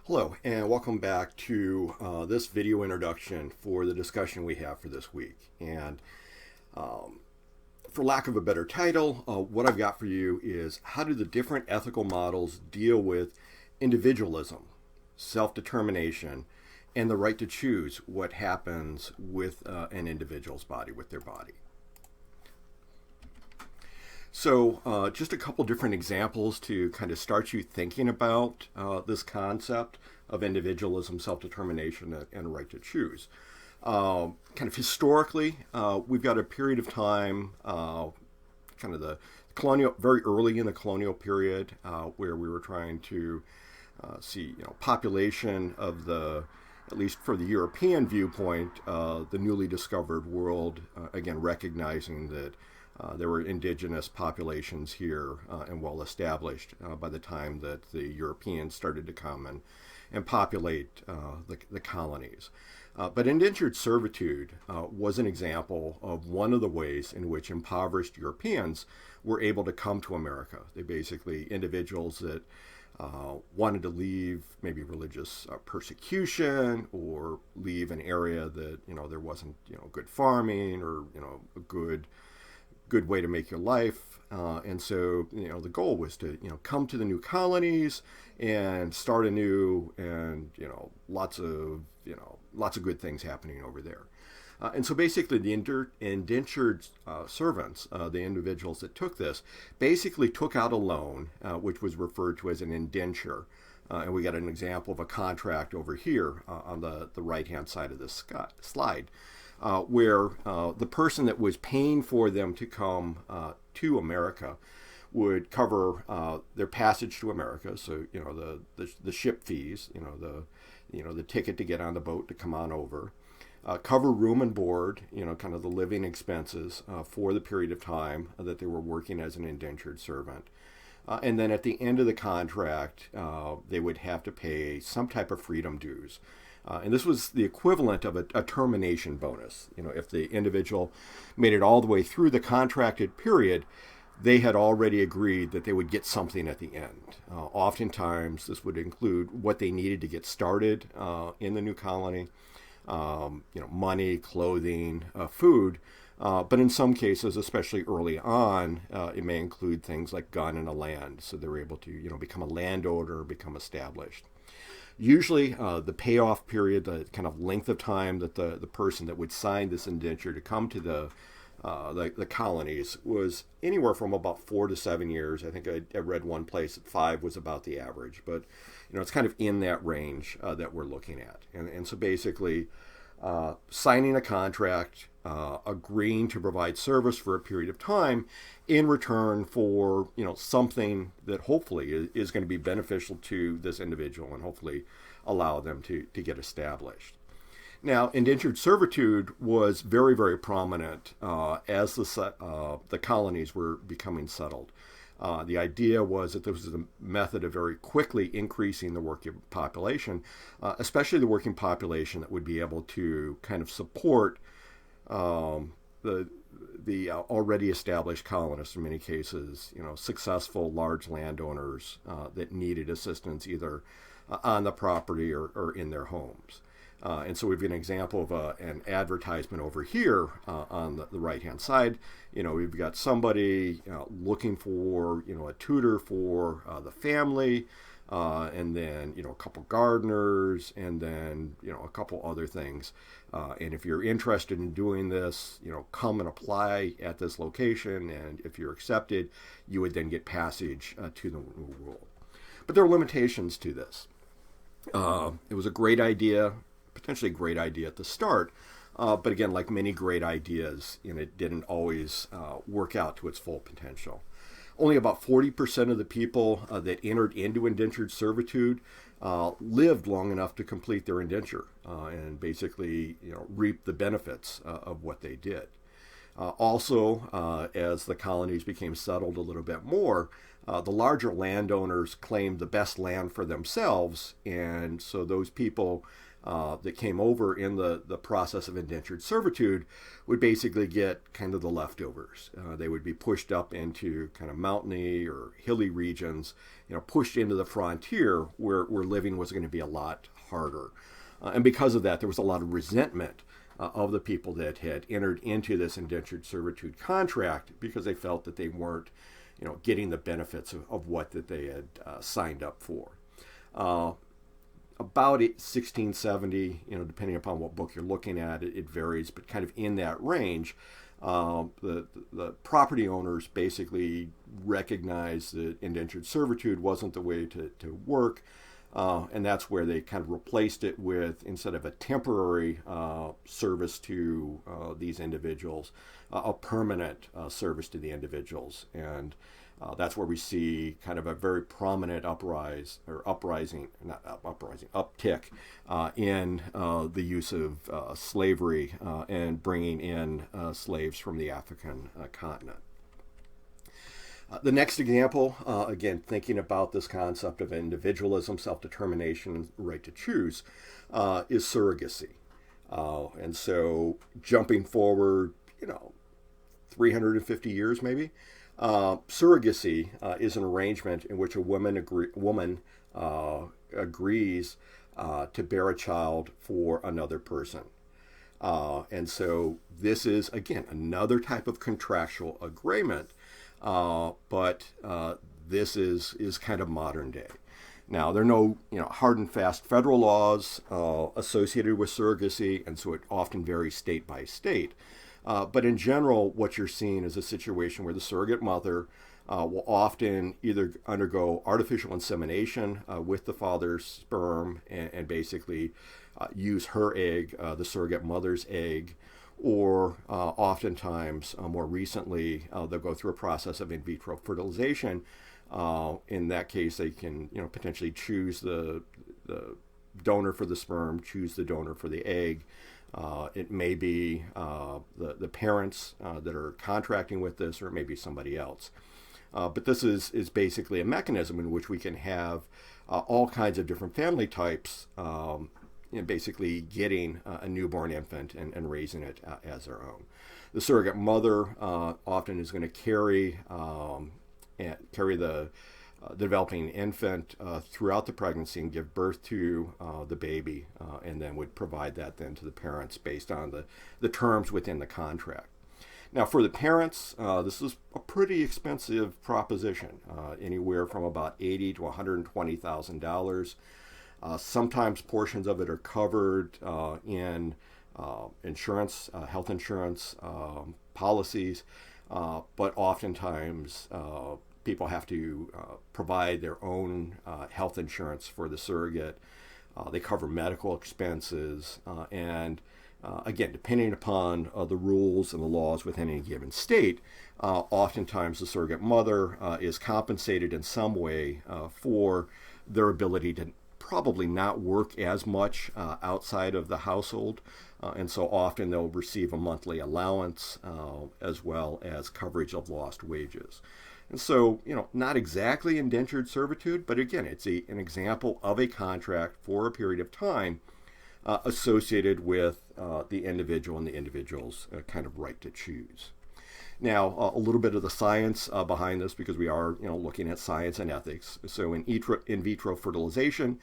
Hello, and welcome back to this video introduction for the discussion we have for this week. And for lack of a better title, what I've got for you is how do the different ethical models deal with individualism, self-determination, and the right to choose what happens with an individual's body, with their body. So just a couple different examples to kind of start you thinking about this concept of individualism, self-determination, and a right to choose. Kind of historically, we've got a period of time, kind of the colonial, very early in the colonial period, where we were trying to see, population of the, at least for the European viewpoint, the newly discovered world, again, recognizing that there were indigenous populations here and well established by the time that the Europeans started to come and populate the colonies. But indentured servitude was an example of one of the ways in which impoverished Europeans were able to come to America. They basically, individuals that wanted to leave maybe religious persecution or leave an area that, there wasn't, good farming or, a good way to make your life. And so, the goal was to, come to the new colonies and start anew and, lots of good things happening over there. And so basically the indentured servants, the individuals that took this, basically took out a loan, which was referred to as an indenture. And we got an example of a contract over here on the right-hand side of this slide. Where the person that was paying for them to come to America would cover their passage to America. So the ship fees, the ticket to get on the boat to come on over, cover room and board, kind of the living expenses for the period of time that they were working as an indentured servant. And then at the end of the contract, they would have to pay some type of freedom dues. And this was the equivalent of a termination bonus. If the individual made it all the way through the contracted period, they had already agreed that they would get something at the end. Oftentimes, this would include what they needed to get started in the new colony, money, clothing, food. But in some cases, especially early on, it may include things like gun and a land. So they were able to, become a landowner, become established. Usually the payoff period, the kind of length of time that the person that would sign this indenture to come to the colonies was anywhere from about 4 to 7 years. I think I read one place that 5 was about the average, but it's kind of in that range that we're looking at. And so basically signing a contract, agreeing to provide service for a period of time in return for something that hopefully is going to be beneficial to this individual and hopefully allow them to get established. Now, indentured servitude was very, very prominent as the colonies were becoming settled. The idea was that this was a method of very quickly increasing the working population, especially the working population that would be able to kind of support the already established colonists, in many cases, successful large landowners that needed assistance either on the property or in their homes. And so we've got an example of an advertisement over here on the right-hand side. We've got somebody looking for, a tutor for the family, and then, a couple gardeners, and then, a couple other things. And if you're interested in doing this, come and apply at this location. And if you're accepted, you would then get passage to the new world. But there are limitations to this. It was a great idea, potentially a great idea at the start. But again, like many great ideas, it didn't always work out to its full potential. Only about 40% of the people that entered into indentured servitude lived long enough to complete their indenture and basically, reap the benefits of what they did. Also, as the colonies became settled a little bit more, the larger landowners claimed the best land for themselves, and so those people that came over in the process of indentured servitude would basically get kind of the leftovers. They would be pushed up into kind of mountainy or hilly regions, pushed into the frontier where living was going to be a lot harder. And because of that, there was a lot of resentment of the people that had entered into this indentured servitude contract because they felt that they weren't, getting the benefits of what that they had signed up for. About 1670, depending upon what book you're looking at, it varies, but kind of in that range, the property owners basically recognized that indentured servitude wasn't the way to work, and that's where they kind of replaced it with, instead of a temporary service to these individuals, a permanent service to the individuals. And that's where we see kind of a very prominent uptick in the use of slavery and bringing in slaves from the African continent. The next example, again, thinking about this concept of individualism, self-determination, and right to choose, is surrogacy. And so jumping forward, 350 years maybe, surrogacy is an arrangement in which a woman agrees to bear a child for another person. And so this is, again, another type of contractual agreement, but this is kind of modern day. Now, there are no hard and fast federal laws associated with surrogacy, and so it often varies state by state. But in general, what you're seeing is a situation where the surrogate mother will often either undergo artificial insemination with the father's sperm and basically use her egg, the surrogate mother's egg, or oftentimes, more recently, they'll go through a process of in vitro fertilization. In that case, they can potentially choose the donor for the sperm, choose the donor for the egg. It may be the parents that are contracting with this, or it may be somebody else. But this is basically a mechanism in which we can have all kinds of different family types, basically getting a newborn infant and raising it as their own. The surrogate mother often is going to carry the developing infant throughout the pregnancy and give birth to the baby, and then would provide that then to the parents based on the terms within the contract. Now, for the parents, this is a pretty expensive proposition, anywhere from about $80,000 to $120,000. Sometimes portions of it are covered in insurance, health insurance policies, but oftentimes people have to provide their own health insurance for the surrogate. They cover medical expenses, and again, depending upon the rules and the laws within any given state, oftentimes the surrogate mother is compensated in some way for their ability to probably not work as much outside of the household, and so often they'll receive a monthly allowance as well as coverage of lost wages. And so, not exactly indentured servitude, but again, it's an example of a contract for a period of time associated with the individual and the individual's kind of right to choose. Now, a little bit of the science behind this, because we are, looking at science and ethics. So in vitro fertilization,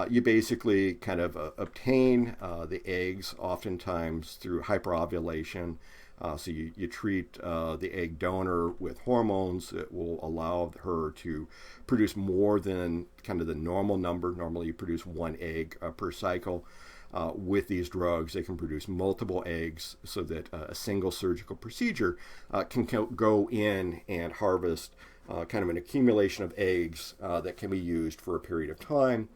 you basically kind of obtain the eggs oftentimes through hyperovulation. So you treat the egg donor with hormones that will allow her to produce more than kind of the normal number. Normally you produce one egg per cycle. With these drugs, they can produce multiple eggs so that a single surgical procedure can go in and harvest kind of an accumulation of eggs that can be used for a period of time.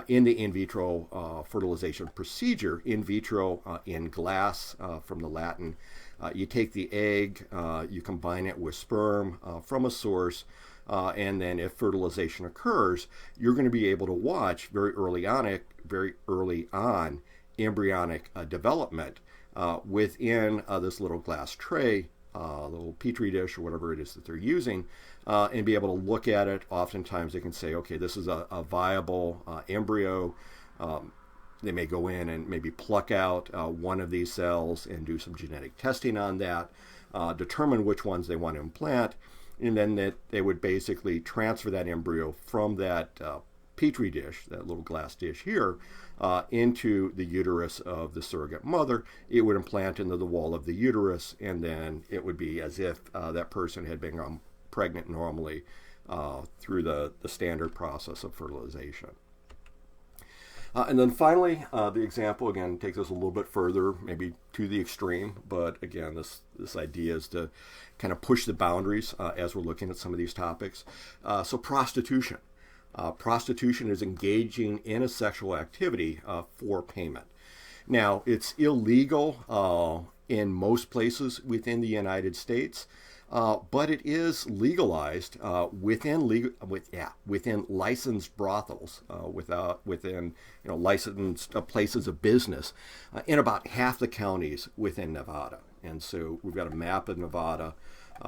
In the in vitro fertilization procedure, in vitro in glass from the Latin, you take the egg, you combine it with sperm from a source, and then if fertilization occurs, you're going to be able to watch very early on embryonic development within this little glass tray, little petri dish or whatever it is that they're using, and be able to look at it. Oftentimes they can say, okay, this is a viable embryo. They may go in and maybe pluck out one of these cells and do some genetic testing on that, determine which ones they want to implant, and then they would basically transfer that embryo from that petri dish, that little glass dish here, into the uterus of the surrogate mother. It would implant into the wall of the uterus, and then it would be as if that person had been pregnant normally through the standard process of fertilization. And then finally, the example, again, takes us a little bit further, maybe to the extreme, but again, this idea is to kind of push the boundaries as we're looking at some of these topics. So prostitution. Prostitution is engaging in a sexual activity for payment. Now, it's illegal in most places within the United States, but it is legalized within licensed brothels, within licensed places of business in about half the counties within Nevada. And so we've got a map of Nevada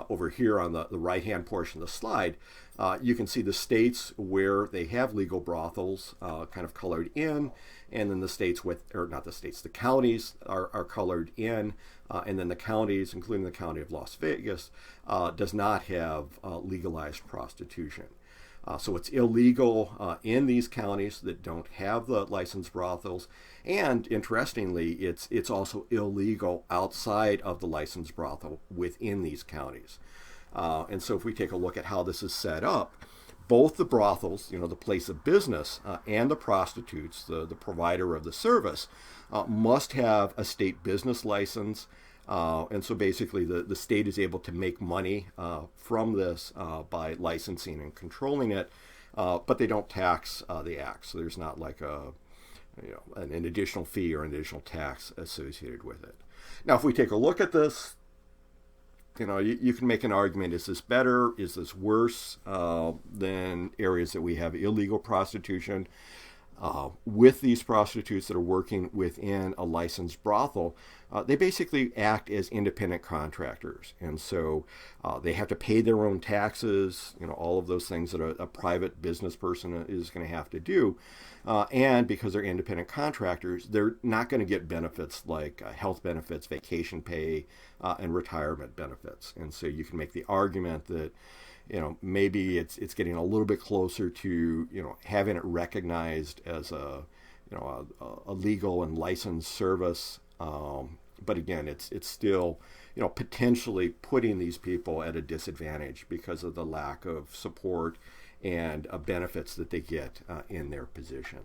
over here on the right-hand portion of the slide. You can see the states where they have legal brothels kind of colored in, and then the counties are colored in, and then the counties, including the county of Las Vegas, does not have legalized prostitution. So it's illegal in these counties that don't have the licensed brothels, and interestingly, it's also illegal outside of the licensed brothel within these counties. And so if we take a look at how this is set up, both the brothels, the place of business, and the prostitutes, the provider of the service, must have a state business license. And so basically the state is able to make money from this by licensing and controlling it, but they don't tax the act. So there's not like an additional fee or an additional tax associated with it. Now, if we take a look at this, you can make an argument, is this better? Is this worse than areas that we have illegal prostitution? With these prostitutes that are working within a licensed brothel, they basically act as independent contractors. And so they have to pay their own taxes, all of those things that a private business person is going to have to do. And because they're independent contractors, they're not going to get benefits like health benefits, vacation pay, and retirement benefits. And so you can make the argument that maybe it's getting a little bit closer to having it recognized as a legal and licensed service, but again, it's still potentially putting these people at a disadvantage because of the lack of support and benefits that they get in their position.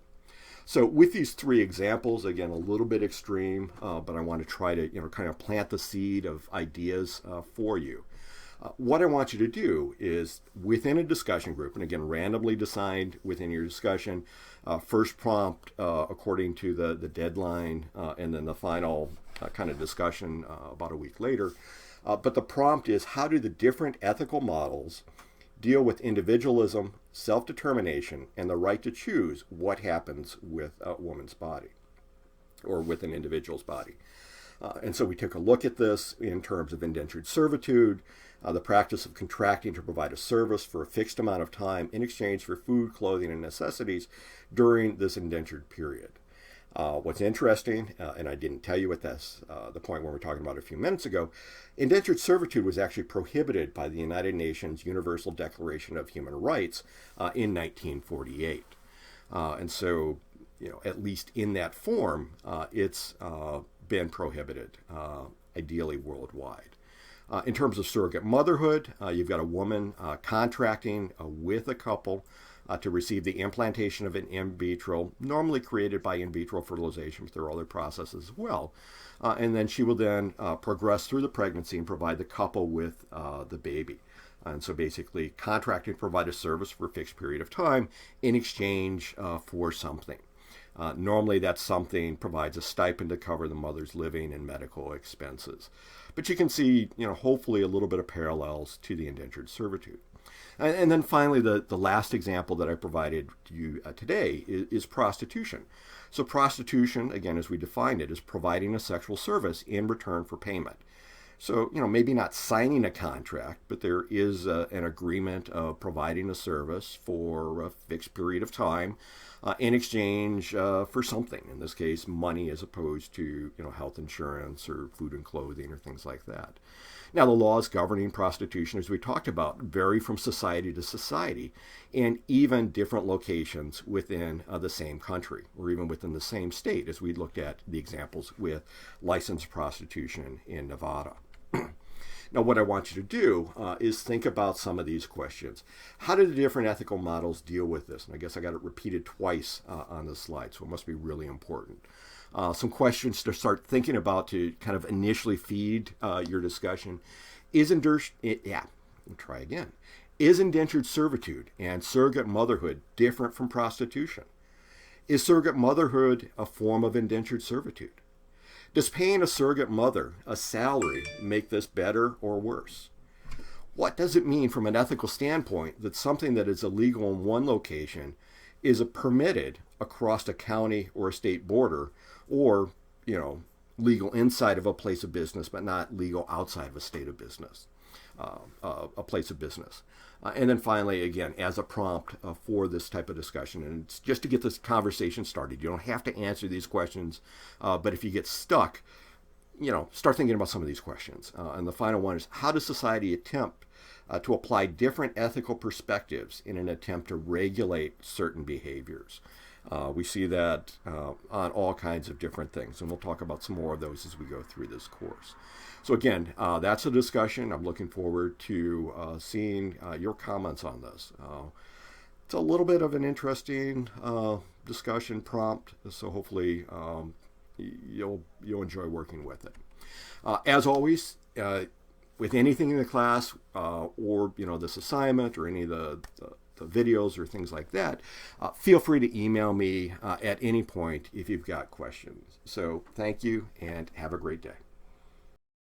So with these three examples, again, a little bit extreme, but I want to try to kind of plant the seed of ideas for you. What I want you to do is, within a discussion group, and again, randomly designed within your discussion, first prompt according to the deadline, and then the final kind of discussion about a week later. But the prompt is, how do the different ethical models deal with individualism, self-determination, and the right to choose what happens with a woman's body or with an individual's body? And so we took a look at this in terms of indentured servitude, the practice of contracting to provide a service for a fixed amount of time in exchange for food, clothing, and necessities during this indentured period. What's interesting, and I didn't tell you at this, the point where we were talking about a few minutes ago, indentured servitude was actually prohibited by the United Nations Universal Declaration of Human Rights in 1948. And so, at least in that form, it's been prohibited, ideally worldwide. In terms of surrogate motherhood, you've got a woman contracting with a couple to receive the implantation of an in vitro, normally created by in vitro fertilization, but there are other processes as well. And then she will then progress through the pregnancy and provide the couple with the baby. And so basically contracting to provide a service for a fixed period of time in exchange for something. Normally that something provides a stipend to cover the mother's living and medical expenses. But you can see, hopefully a little bit of parallels to the indentured servitude. And then finally, the last example that I provided to you today is prostitution. So prostitution, again, as we defined it, is providing a sexual service in return for payment. So, maybe not signing a contract, but there is an agreement of providing a service for a fixed period of time in exchange for something. In this case, money as opposed to, health insurance or food and clothing or things like that. Now, the laws governing prostitution, as we talked about, vary from society to society and even different locations within the same country or even within the same state, as we looked at the examples with licensed prostitution in Nevada. Now, what I want you to do is think about some of these questions. How do the different ethical models deal with this? And I guess I got it repeated twice on this slide, so it must be really important. Some questions to start thinking about to kind of initially feed your discussion. Is indentured servitude and surrogate motherhood different from prostitution? Is surrogate motherhood a form of indentured servitude? Does paying a surrogate mother a salary make this better or worse? What does it mean from an ethical standpoint that something that is illegal in one location is permitted across a county or a state border, or, legal inside of a place of business, but not legal outside of a state of business, a place of business? And then finally, again, as a prompt for this type of discussion, and it's just to get this conversation started. You don't have to answer these questions, but if you get stuck, start thinking about some of these questions. And the final one is, how does society attempt to apply different ethical perspectives in an attempt to regulate certain behaviors? We see that on all kinds of different things, and we'll talk about some more of those as we go through this course. So again, that's a discussion. I'm looking forward to seeing your comments on this. It's a little bit of an interesting discussion prompt, so hopefully you'll enjoy working with it. As always, with anything in the class or this assignment or any of the videos or things like that, feel free to email me at any point if you've got questions. So thank you and have a great day.